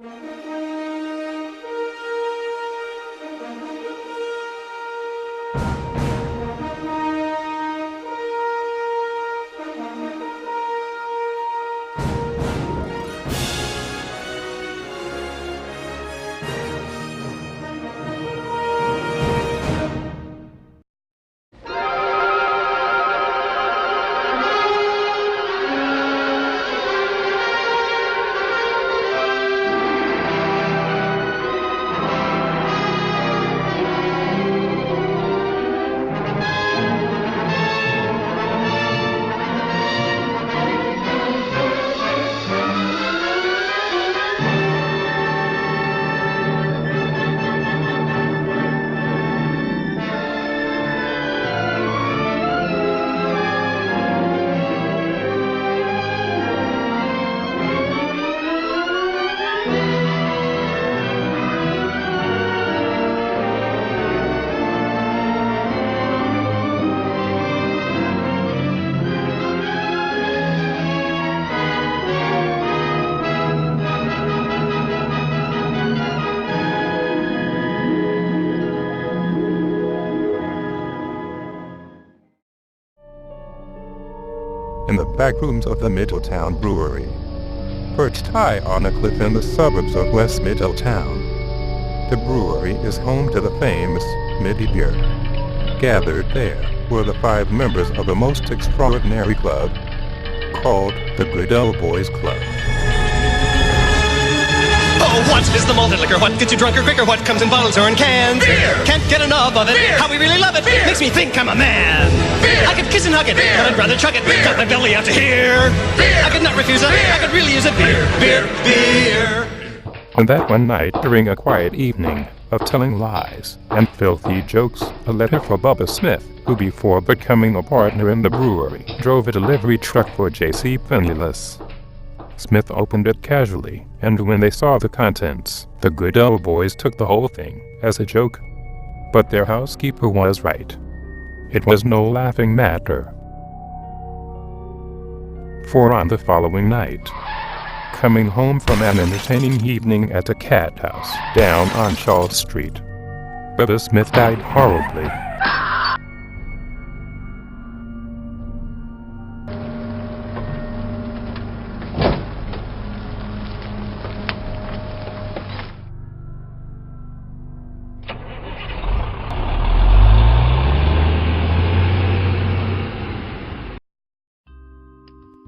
In the back rooms of the Middletown Brewery, perched high on a cliff in the suburbs of West Middletown, the brewery is home to the famous Middy Beer. Gathered there were the 5 members of a most extraordinary club called the Good Old Boys Club. Oh, what is the malted liquor? What gets you drunker quicker? What comes in bottles or in cans? Beer! Can't get enough of it. Beer! How we really love it. Beer! Makes me think I'm a man. Beer! I could kiss and hug it, Beer! but I'd rather chug it. Beer! Got my belly out to here. Beer! I could not refuse it. Beer! I could really use it. Beer, beer, beer. And that one night, during a quiet evening of telling lies and filthy jokes, a letter for Bubba Smith, who before becoming a partner in the brewery, drove a delivery truck for J.C. Penniless. Smith opened it casually, and when they saw the contents, the Good Old Boys took the whole thing as a joke. But their housekeeper was right. It was no laughing matter. For on the following night, coming home from an entertaining evening at a cat house down on Charles Street, Bubba Smith died horribly.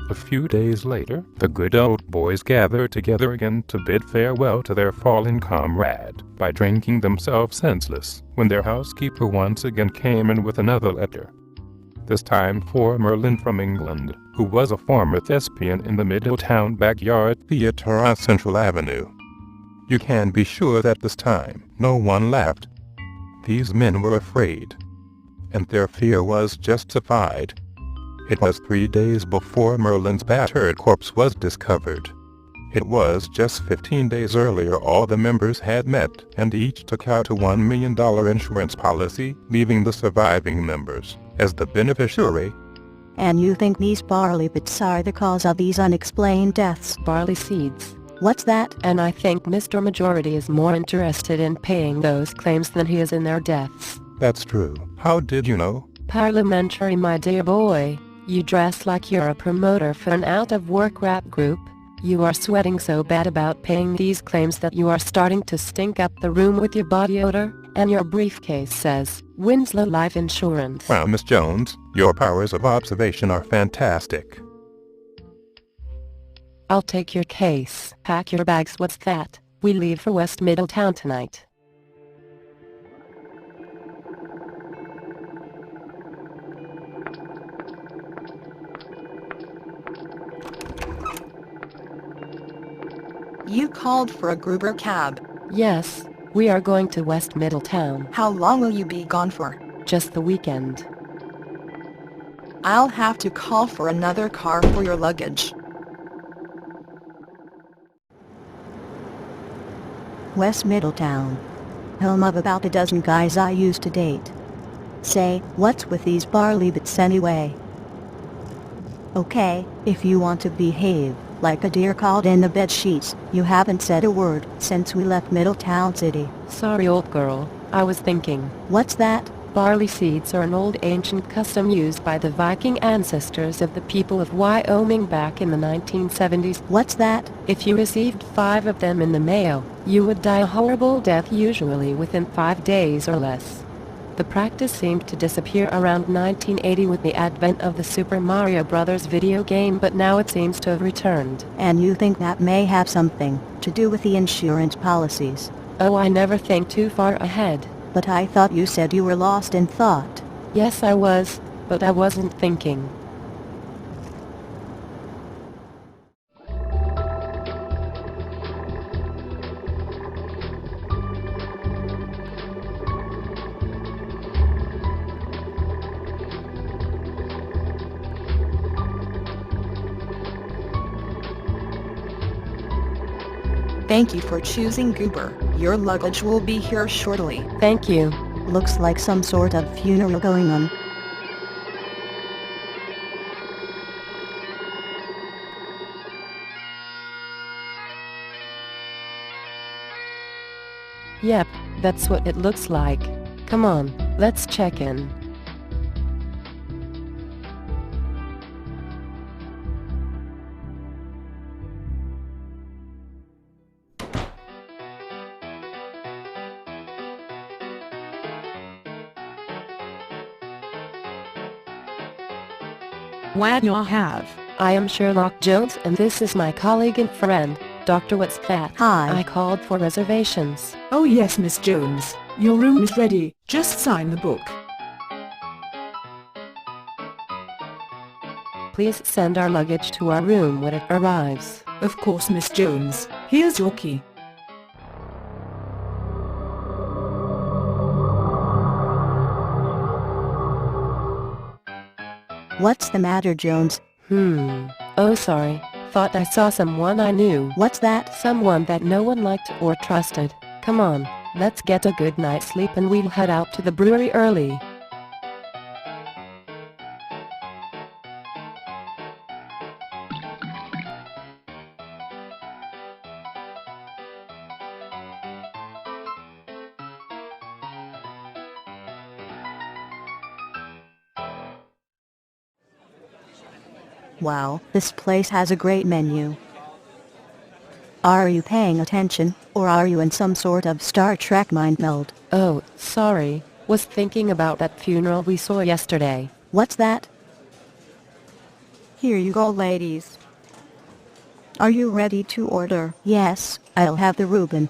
A few days later, the Good Old Boys gathered together again to bid farewell to their fallen comrade by drinking themselves senseless when their housekeeper once again came in with another letter. This time for Merlin from England, who was a former thespian in the Middletown Backyard Theatre on Central Avenue. You can be sure that this time no one laughed. These men were afraid, and their fear was justified. It was 3 days before Merlin's battered corpse was discovered. It was just 15 days earlier all the members had met and each took out a $1 million insurance policy, leaving the surviving members as the beneficiary. And you think these barley bits are the cause of these unexplained deaths? Barley seeds. What's that? And I think Mr. Majority is more interested in paying those claims than he is in their deaths. That's true. How did you know? Parliamentary, my dear boy. You dress like you're a promoter for an out-of-work rap group. You are sweating so bad about paying these claims that you are starting to stink up the room with your body odor, and your briefcase says, Winslow Life Insurance. Wow, Miss Jones, your powers of observation are fantastic. I'll take your case. Pack your bags. What's that? We leave for West Middletown tonight. You called for a Gruber cab. Yes, we are going to West Middletown. How long will you be gone for? Just the weekend. I'll have to call for another car for your luggage. West Middletown, home of about a dozen guys I used to date. Say, what's with these barley bits anyway? Okay, if you want to behave, like a deer caught in the bed sheets. You haven't said a word since we left Middletown City. Sorry, old girl. I was thinking. What's that? Barley seeds are an old ancient custom used by the Viking ancestors of the people of Wyoming back in the 1970s. What's that? If you received 5 of them in the mail, you would die a horrible death, usually within 5 days or less. The practice seemed to disappear around 1980 with the advent of the Super Mario Bros. Video game, but now it seems to have returned. And you think that may have something to do with the insurance policies? Oh, I never think too far ahead. But I thought you said you were lost in thought. Yes, I was, but I wasn't thinking. Thank you for choosing Goober. Your luggage will be here shortly. Thank you. Looks like some sort of funeral going on. Yep, that's what it looks like. Come on, let's check in. What you have? I am Sherlock Jones, and this is my colleague and friend, Dr. What's That? Hi. I called for reservations. Oh yes, Miss Jones. Your room is ready. Just sign the book. Please send our luggage to our room when it arrives. Of course, Miss Jones. Here's your key. What's the matter, Jones? Oh, sorry. Thought I saw someone I knew. What's that? Someone that no one liked or trusted. Come on, let's get a good night's sleep and we'll head out to the brewery early. Wow, this place has a great menu. Are you paying attention, or are you in some sort of Star Trek mind meld? Oh, sorry. Was thinking about that funeral we saw yesterday. What's that? Here you go, ladies. Are you ready to order? Yes, I'll have the Reuben.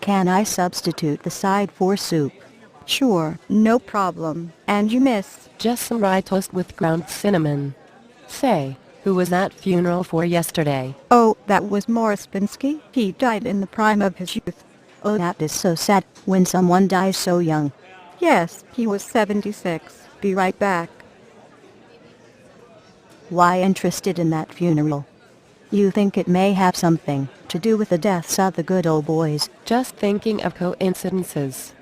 Can I substitute the side for soup? Sure, no problem. And you, miss? Just some rye toast with ground cinnamon. Say, who was that funeral for yesterday? Oh, that was Morris Pinsky. He died in the prime of his youth. Oh, that is so sad, when someone dies so young. Yes, he was 76. Be right back. Why interested in that funeral? You think it may have something to do with the deaths of the good old boys? Just thinking of coincidences.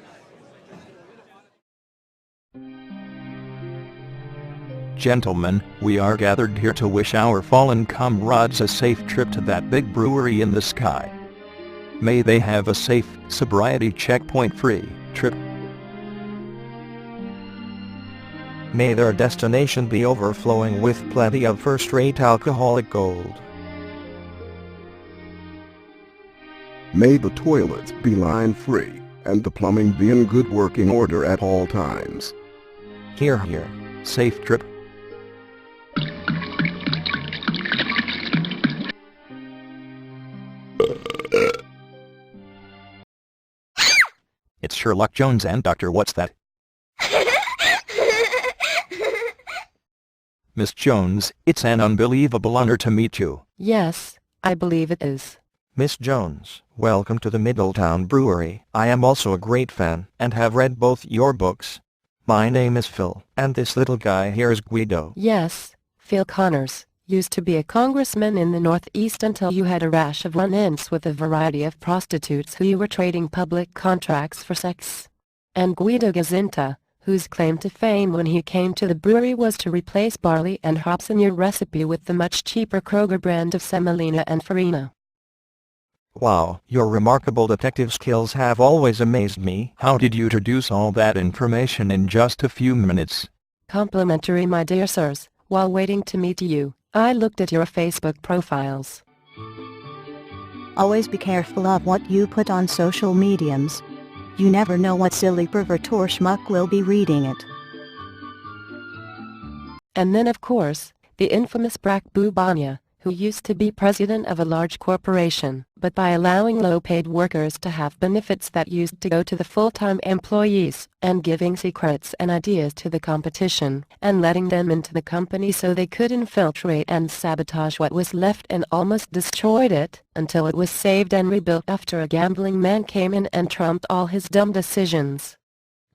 Gentlemen, we are gathered here to wish our fallen comrades a safe trip to that big brewery in the sky. May they have a safe, sobriety checkpoint-free trip. May their destination be overflowing with plenty of first-rate alcoholic gold. May the toilets be line-free, and the plumbing be in good working order at all times. Hear, hear. Safe trip. It's Sherlock Jones and Dr. What's That? Miss Jones, it's an unbelievable honor to meet you. Yes, I believe it is. Miss Jones, welcome to the Middletown Brewery. I am also a great fan, and have read both your books. My name is Phil, and this little guy here is Guido. Yes, Phil Connors. Used to be a congressman in the Northeast until you had a rash of run-ins with a variety of prostitutes who you were trading public contracts for sex. And Guido Gazinta, whose claim to fame when he came to the brewery was to replace barley and hops in your recipe with the much cheaper Kroger brand of semolina and farina. Wow, your remarkable detective skills have always amazed me. How did you deduce all that information in just a few minutes? Complimentary, my dear sirs. While waiting to meet you, I looked at your Facebook profiles. Always be careful of what you put on social mediums. You never know what silly pervert or schmuck will be reading it. And then of course, the infamous Barack Obama, who used to be president of a large corporation, but by allowing low-paid workers to have benefits that used to go to the full-time employees, and giving secrets and ideas to the competition, and letting them into the company so they could infiltrate and sabotage what was left and almost destroyed it, until it was saved and rebuilt after a gambling man came in and trumped all his dumb decisions.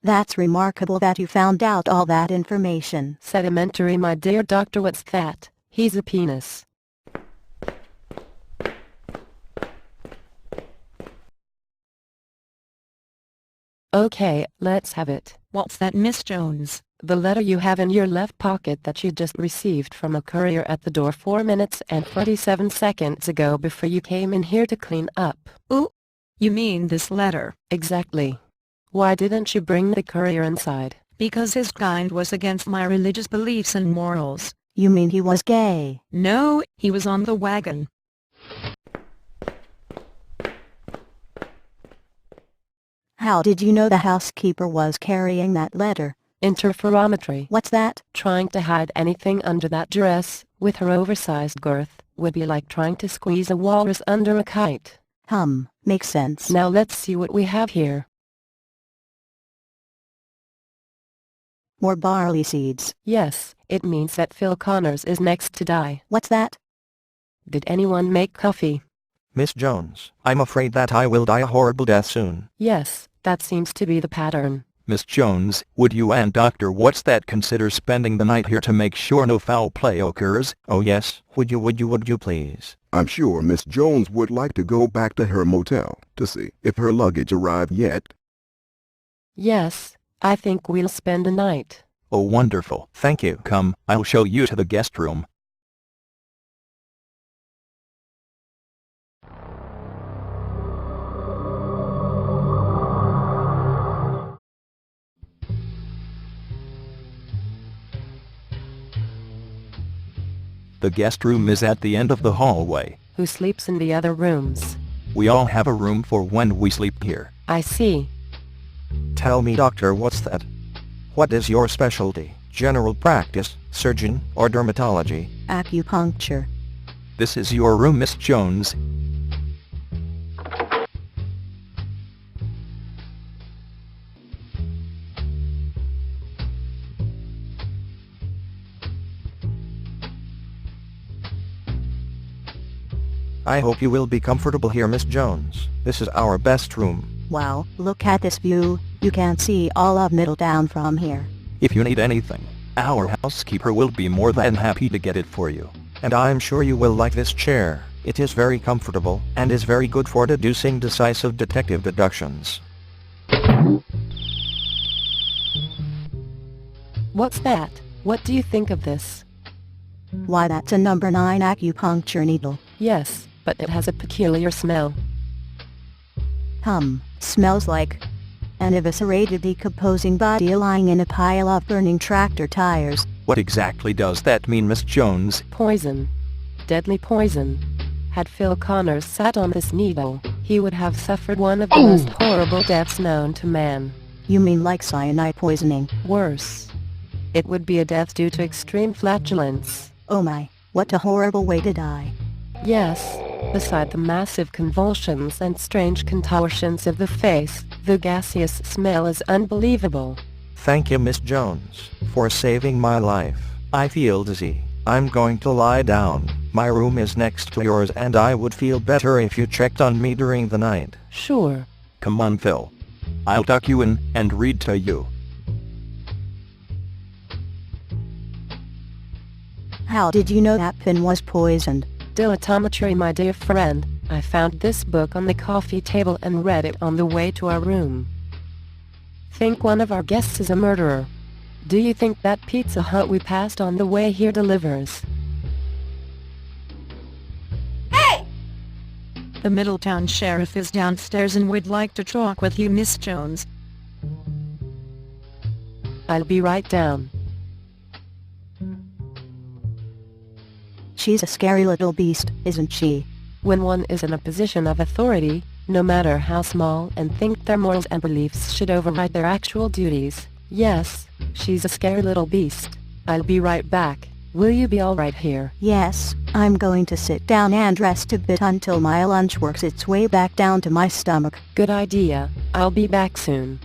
That's remarkable that you found out all that information. Sedimentary, my dear doctor. What's that? He's a penis. Okay, let's have it. What's that, Miss Jones? The letter you have in your left pocket that you just received from a courier at the door 4 minutes and 47 seconds ago before you came in here to clean up. Ooh, you mean this letter? Exactly. Why didn't you bring the courier inside? Because his kind was against my religious beliefs and morals. You mean he was gay? No, he was on the wagon. How did you know the housekeeper was carrying that letter? Interferometry. What's that? Trying to hide anything under that dress, with her oversized girth, would be like trying to squeeze a walrus under a kite. Makes sense. Now let's see what we have here. More barley seeds. Yes, it means that Phil Connors is next to die. What's that? Did anyone make coffee? Miss Jones, I'm afraid that I will die a horrible death soon. Yes, that seems to be the pattern. Miss Jones, would you and Dr. What's that consider spending the night here to make sure no foul play occurs? Oh yes, would you please? I'm sure Miss Jones would like to go back to her motel to see if her luggage arrived yet. Yes, I think we'll spend the night. Oh wonderful, thank you. Come, I'll show you to the guest room. The guest room is at the end of the hallway. Who sleeps in the other rooms? We all have a room for when we sleep here. I see. Tell me, doctor, what's that? What is your specialty? General practice, surgeon, or dermatology? Acupuncture. This is your room, Miss Jones. I hope you will be comfortable here, Miss Jones. This is our best room. Wow, look at this view. You can see all of Middletown from here. If you need anything, our housekeeper will be more than happy to get it for you. And I'm sure you will like this chair. It is very comfortable and is very good for deducing decisive detective deductions. What's that? What do you think of this? Why, that's a number 9 acupuncture needle. Yes, but it has a peculiar smell. Smells like an eviscerated, decomposing body lying in a pile of burning tractor tires. What exactly does that mean, Miss Jones? Poison. Deadly poison. Had Phil Connors sat on this needle, he would have suffered one of the most horrible deaths known to man. You mean like cyanide poisoning? Worse. It would be a death due to extreme flatulence. Oh my, what a horrible way to die. Yes, beside the massive convulsions and strange contortions of the face, the gaseous smell is unbelievable. Thank you, Miss Jones, for saving my life. I feel dizzy. I'm going to lie down. My room is next to yours and I would feel better if you checked on me during the night. Sure. Come on, Phil. I'll tuck you in and read to you. How did you know that pin was poisoned? Dilettometry, my dear friend. I found this book on the coffee table and read it on the way to our room. think one of our guests is a murderer. Do you think that Pizza Hut we passed on the way here delivers? The Middletown Sheriff is downstairs and would like to talk with you, Miss Jones. I'll be right down. She's a scary little beast, isn't she? When one is in a position of authority, no matter how small, and think their morals and beliefs should override their actual duties, yes, she's a scary little beast. I'll be right back. Will you be alright here? Yes, I'm going to sit down and rest a bit until my lunch works its way back down to my stomach. Good idea. I'll be back soon.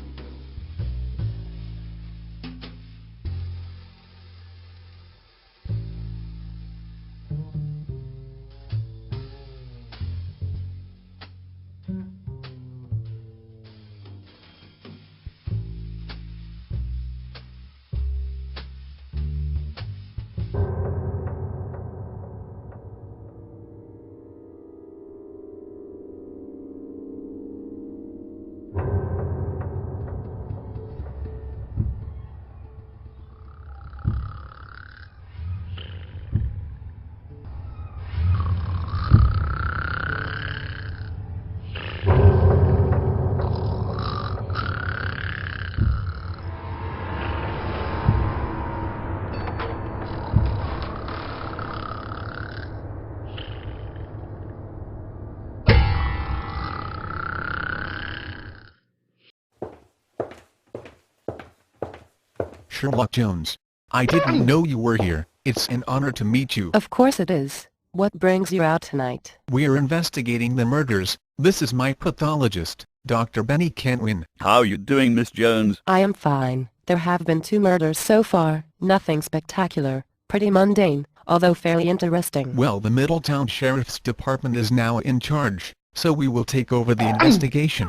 Sherlock Jones. I didn't know you were here. It's an honor to meet you. Of course it is. What brings you out tonight? We're investigating the murders. This is my pathologist, Dr. Benny Kentwin. How you doing, Miss Jones? I am fine. There have been 2 murders so far, nothing spectacular, pretty mundane, although fairly interesting. Well, the Middletown Sheriff's Department is now in charge, so we will take over the investigation.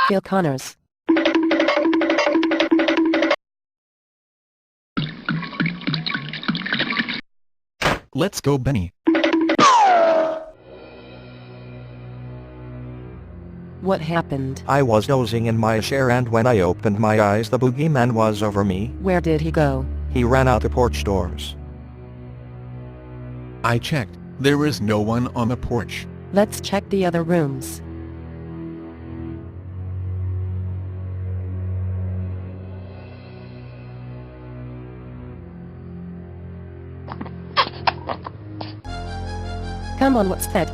Phil Connors. Let's go, Benny. What happened? I was dozing in my chair and when I opened my eyes the boogeyman was over me. Where did he go? He ran out the porch doors. I checked. There is no one on the porch. Let's check the other rooms. Come on, what's that?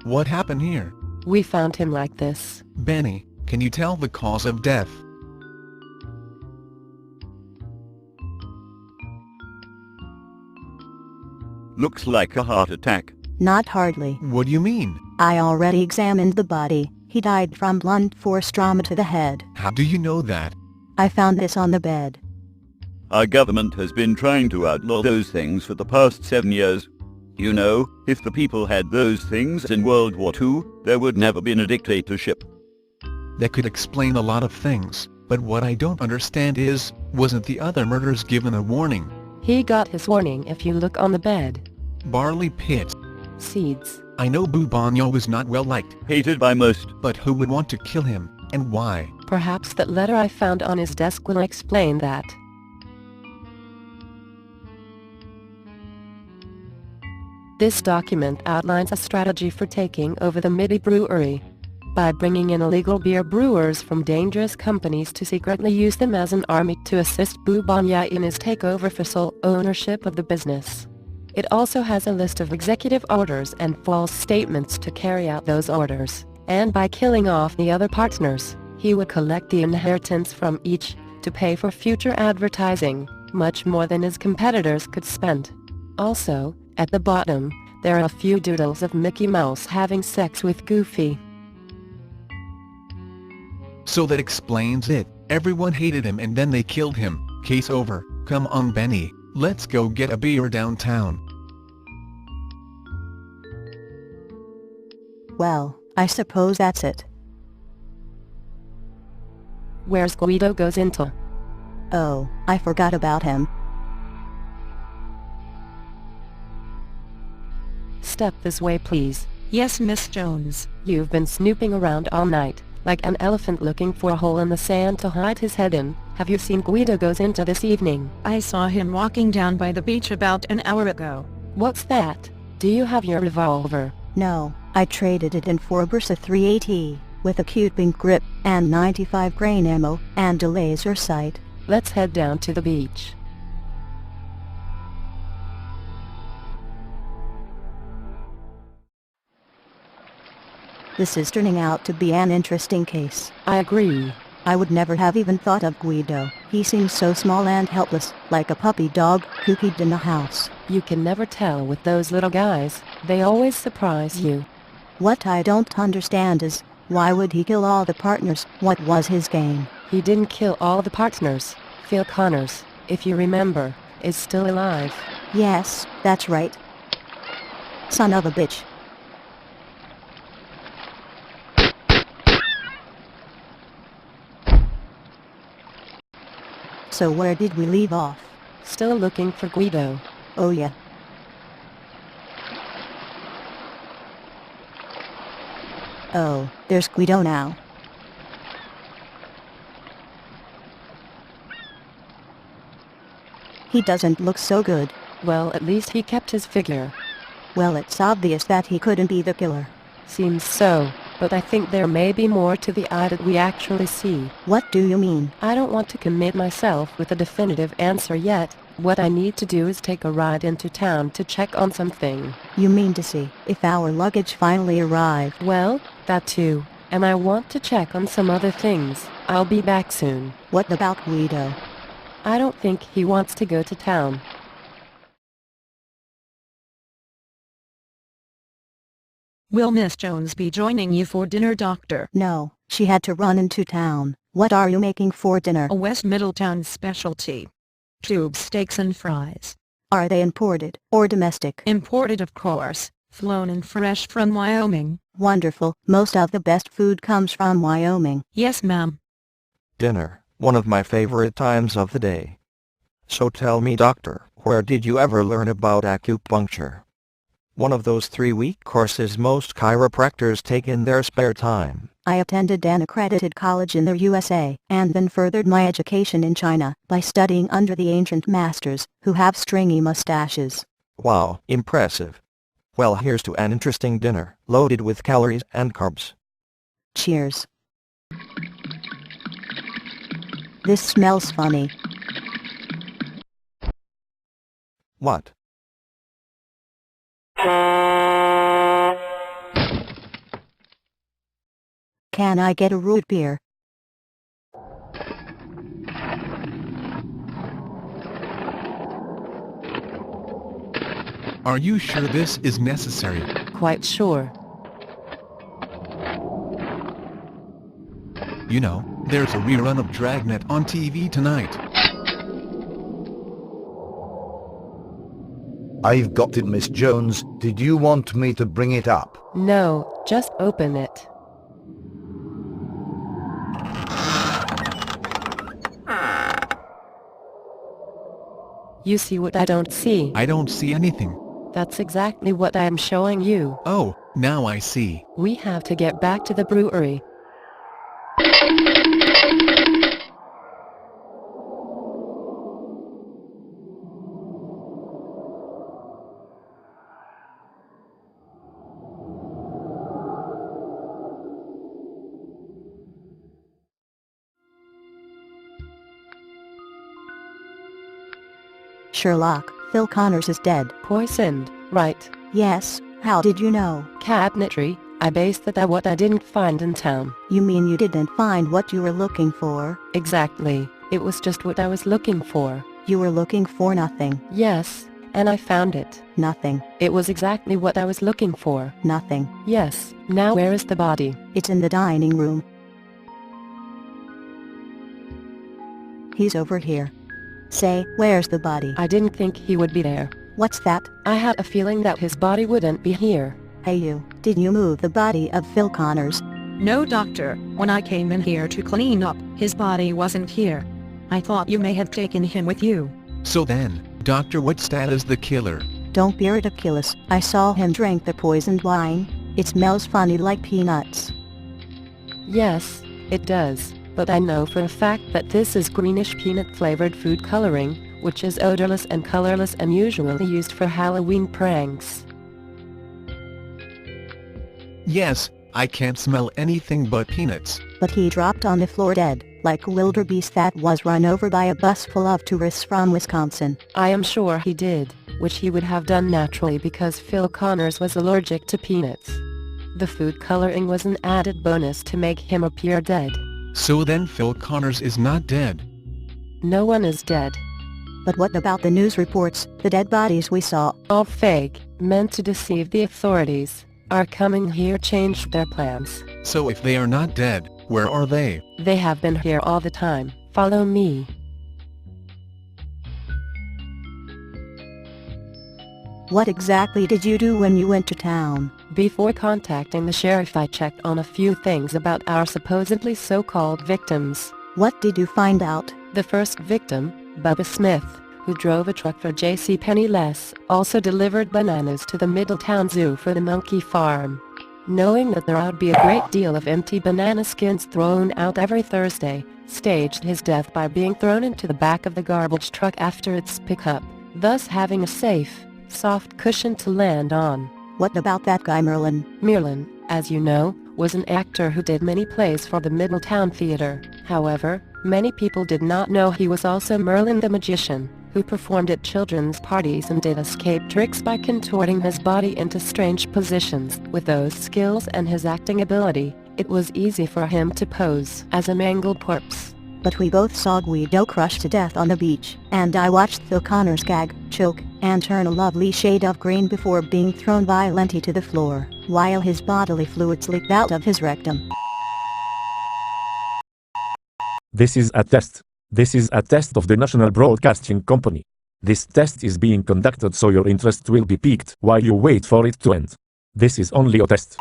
What happened here? We found him like this. Benny, can you tell the cause of death? Looks like a heart attack. Not hardly. What do you mean? I already examined the body. He died from blunt force trauma to the head. How do you know that? I found this on the bed. Our government has been trying to outlaw those things for the past 7 years. You know, if the people had those things in World War II, there would never been a dictatorship. That could explain a lot of things, but what I don't understand is, wasn't the other murders given a warning? He got his warning if you look on the bed. Barley pits. Seeds. I know Bubonio was not well liked. Hated by most. But who would want to kill him, and why? Perhaps that letter I found on his desk will explain that. This document outlines a strategy for taking over the Midi Brewery. By bringing in illegal beer brewers from dangerous companies to secretly use them as an army to assist Bubonio in his takeover for sole ownership of the business. It also has a list of executive orders and false statements to carry out those orders, and by killing off the other partners, he would collect the inheritance from each, to pay for future advertising, much more than his competitors could spend. Also, at the bottom, there are a few doodles of Mickey Mouse having sex with Goofy. So that explains it. Everyone hated him and then they killed him. Case over. Come on, Benny, let's go get a beer downtown. Well, I suppose that's it. Where's Guido Gozinta? Oh, I forgot about him. Step this way, please. Yes, Miss Jones. You've been snooping around all night, like an elephant looking for a hole in the sand to hide his head in. Have you seen Guido Gozinta this evening? I saw him walking down by the beach about an hour ago. What's that? Do you have your revolver? No, I traded it in for a Bursa 380, with a cute pink grip, and 95 grain ammo, and a laser sight. Let's head down to the beach. This is turning out to be an interesting case. I agree. I would never have even thought of Guido. He seems so small and helpless, like a puppy dog who peed in the house. You can never tell with those little guys. They always surprise you. What I don't understand is, why would he kill all the partners? What was his game? He didn't kill all the partners. Phil Connors, if you remember, is still alive. Yes, that's right. Son of a bitch. So where did we leave off? Still looking for Guido. Oh yeah. Oh, there's Guido now. He doesn't look so good. Well, at least he kept his figure. Well, it's obvious that he couldn't be the killer. Seems so, but I think there may be more to the eye that we actually see. What do you mean? I don't want to commit myself with a definitive answer yet. What I need to do is take a ride into town to check on something. You mean to see if our luggage finally arrived? Well, that too. And I want to check on some other things. I'll be back soon. What about Guido? I don't think he wants to go to town. Will Miss Jones be joining you for dinner, Doctor? No, she had to run into town. What are you making for dinner? A West Middletown specialty. Tube steaks and fries. Are they imported or domestic? Imported, of course. Flown in fresh from Wyoming. Wonderful. Most of the best food comes from Wyoming. Yes, ma'am. Dinner, one of my favorite times of the day. So tell me, doctor, where did you ever learn about acupuncture? One of those 3-week courses most chiropractors take in their spare time. I attended an accredited college in the USA, and then furthered my education in China, by studying under the ancient masters, who have stringy mustaches. Wow, impressive. Well, here's to an interesting dinner, loaded with calories and carbs. Cheers. This smells funny. What? Can I get a root beer? Are you sure this is necessary? Quite sure. You know, there's a rerun of Dragnet on TV tonight. I've got it, Miss Jones. Did you want me to bring it up? No, just open it. You see what I don't see? I don't see anything. That's exactly what I am showing you. Oh, now I see. We have to get back to the brewery. Sherlock, Phil Connors is dead. Poisoned, right? Yes, how did you know? Cabinetry. I based that on what I didn't find in town. You mean you didn't find what you were looking for? Exactly. It was just what I was looking for. You were looking for nothing. Yes, and I found it. Nothing. It was exactly what I was looking for. Nothing. Yes. Now where is the body? It's in the dining room. He's over here. Say, where's the body? I didn't think he would be there. What's that? I had a feeling that his body wouldn't be here. Hey you, did you move the body of Phil Connors? No, doctor. When I came in here to clean up, his body wasn't here. I thought you may have taken him with you. So then, Dr. Whitstad is the killer. Don't be ridiculous. I saw him drink the poisoned wine. It smells funny like peanuts. Yes, it does, but I know for a fact that this is greenish peanut-flavored food coloring, which is odorless and colorless and usually used for Halloween pranks. Yes, I can't smell anything but peanuts. But he dropped on the floor dead, like a wildebeest that was run over by a bus full of tourists from Wisconsin. I am sure he did, which he would have done naturally because Phil Connors was allergic to peanuts. The food coloring was an added bonus to make him appear dead. So then Phil Connors is not dead. No one is dead. But what about the news reports, the dead bodies we saw? All fake, meant to deceive the authorities. Our coming here changed their plans. So if they are not dead, where are they? They have been here all the time. Follow me. What exactly did you do when you went to town? Before contacting the sheriff, I checked on a few things about our supposedly so-called victims. What did you find out? The first victim, Bubba Smith, who drove a truck for J.C. Penniless, also delivered bananas to the Middletown Zoo for the monkey farm. Knowing that there would be a great deal of empty banana skins thrown out every Thursday, staged his death by being thrown into the back of the garbage truck after its pickup, thus having a safe, soft cushion to land on. What about that guy Merlin? Merlin, as you know, was an actor who did many plays for the Middletown Theater. However, many people did not know he was also Merlin the magician, who performed at children's parties and did escape tricks by contorting his body into strange positions. With those skills and his acting ability, it was easy for him to pose as a mangled corpse. But we both saw Guido crushed to death on the beach, and I watched Phil Connors gag, choke, and turn a lovely shade of green before being thrown violently to the floor, while his bodily fluids leaked out of his rectum. This is a test. This is a test of the National Broadcasting Company. This test is being conducted so your interest will be piqued while you wait for it to end. This is only a test.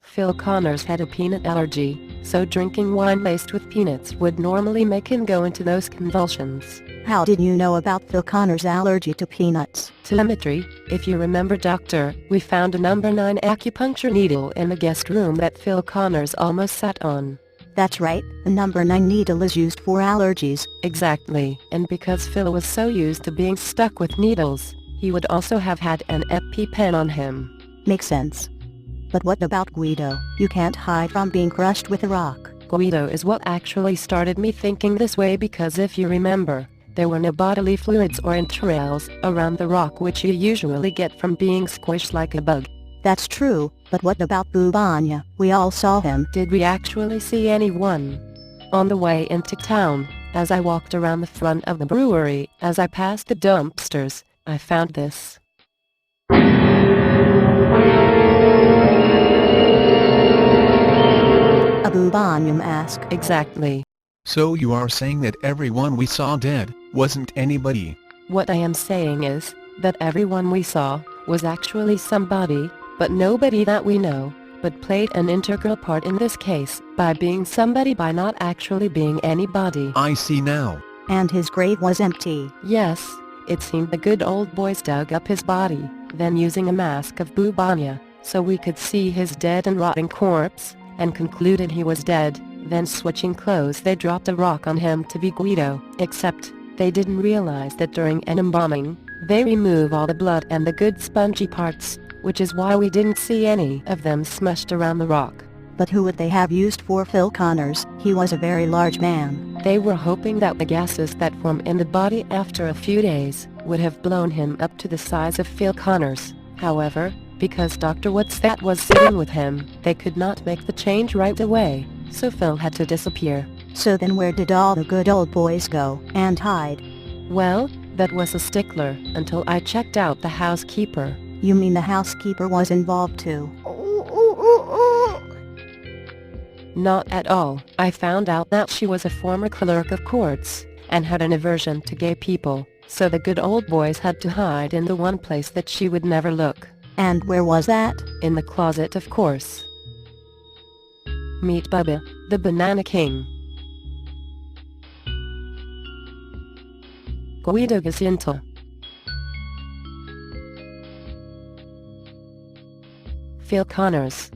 Phil Connors had a peanut allergy, so drinking wine laced with peanuts would normally make him go into those convulsions. How did you know about Phil Connors' allergy to peanuts? Telemetry. If you remember, Doctor, we found a number 9 acupuncture needle in the guest room that Phil Connors almost sat on. That's right, the number 9 needle is used for allergies. Exactly, and because Phil was so used to being stuck with needles, he would also have had an EpiPen on him. Makes sense. But what about Guido? You can't hide from being crushed with a rock. Guido is what actually started me thinking this way, because if you remember, there were no bodily fluids or entrails around the rock, which you usually get from being squished like a bug. That's true, but what about Bubanya? We all saw him. Did we actually see anyone? On the way into town, as I walked around the front of the brewery, as I passed the dumpsters, I found this. A Bubanya mask. Exactly. So you are saying that everyone we saw dead wasn't anybody? What I am saying is that everyone we saw was actually somebody, but nobody that we know, but played an integral part in this case by being somebody by not actually being anybody. I see now. And his grave was empty. Yes, it seemed the good old boys dug up his body, then using a mask of Bubanya, so we could see his dead and rotting corpse, and concluded he was dead, then switching clothes they dropped a rock on him to be Guido, except they didn't realize that during an embalming, they remove all the blood and the good spongy parts, which is why we didn't see any of them smushed around the rock. But who would they have used for Phil Connors? He was a very large man. They were hoping that the gases that form in the body after a few days would have blown him up to the size of Phil Connors. However, because Dr. Whitstad was sitting with him, they could not make the change right away, so Phil had to disappear. So then where did all the good old boys go and hide? Well, that was a stickler until I checked out the housekeeper. You mean the housekeeper was involved too? Not at all. I found out that she was a former clerk of courts, and had an aversion to gay people. So the good old boys had to hide in the one place that she would never look. And where was that? In the closet, of course. Meet Bubba, the Banana King. Guido Gazinto. Phil Connors.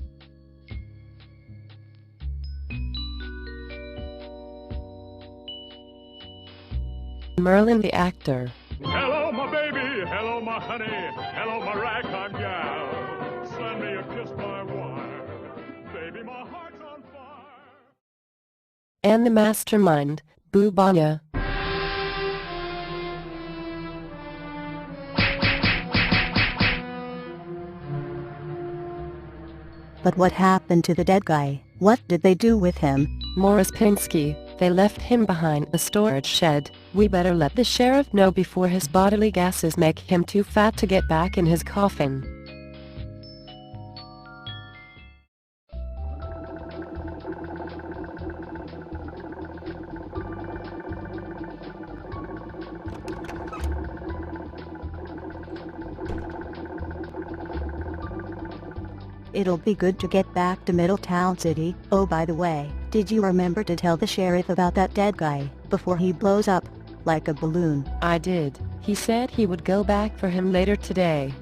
Merlin the actor. Hello, my baby. Hello, my honey. Hello, my ragtime gal. Send me a kiss by wire. Baby, my heart's on fire. And the mastermind, Boo Banya. But what happened to the dead guy? What did they do with him? Morris Pinsky. They left him behind the storage shed. We better let the sheriff know before his bodily gases make him too fat to get back in his coffin. It'll be good to get back to Middletown City. Oh, by the way, did you remember to tell the sheriff about that dead guy before he blows up like a balloon? I did. He said he would go back for him later today.